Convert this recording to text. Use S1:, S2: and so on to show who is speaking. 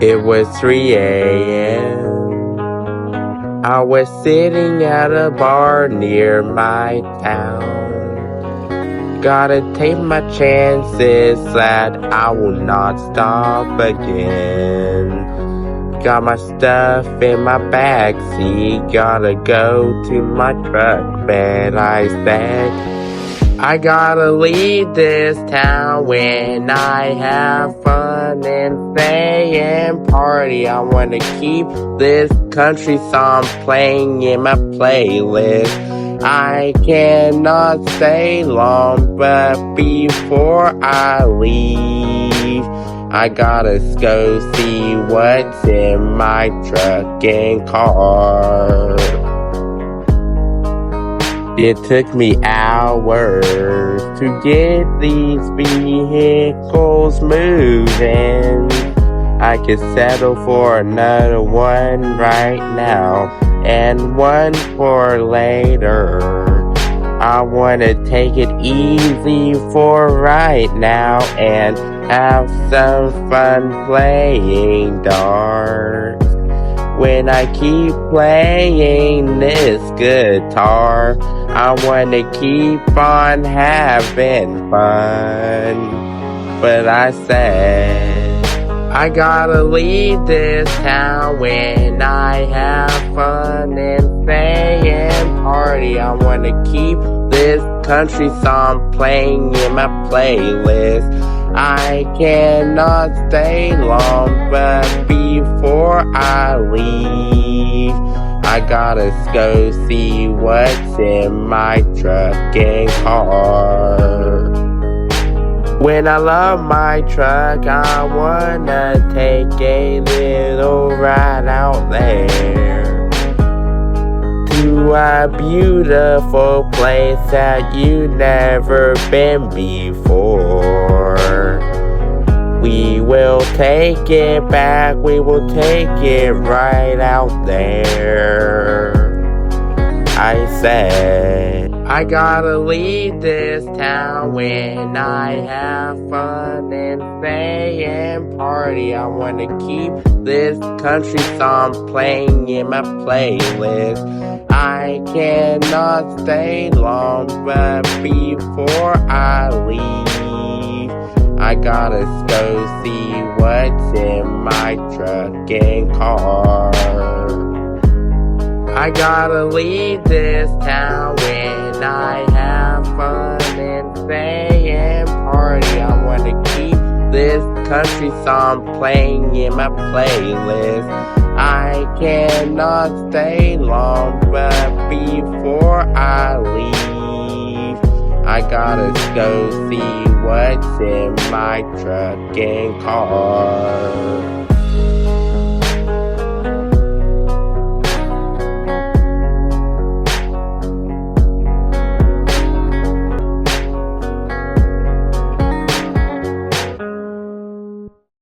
S1: It was 3 a.m. I was sitting at a bar near my town. Gotta take my chances that I will not stop again. Got my stuff in my backseat, gotta go to my truck bed. I said, I gotta leave this town when I have fun and play and party. I wanna keep this country song playing in my playlist. I cannot stay long, but before I leave, I gotta go see what's in my truck and car. It took me hours to get these vehicles moving. I could settle for another one right now and one for later. I wanna take it easy for right now and have some fun playing darts. When I keep playing this guitar, I wanna keep on having fun. But I said, I gotta leave this town when I have fun and play and party. I wanna keep this country song playing in my playlist. I cannot stay long, but before I leave, I gotta go see what's in my truck and car. When I love my truck, I wanna take a little ride out there to a beautiful place that you've never been before. We will take it back, we will take it right out there. I said, I gotta leave this town when I have fun and play and party. I wanna keep this country song playing in my playlist. I cannot stay long, but before I leave, I gotta go see what's in my truck and car. I gotta leave this town when I have fun and play and party. I wanna keep this country song playing in my playlist. I cannot stay long, but before I leave, I gotta go see what's in my truck and car.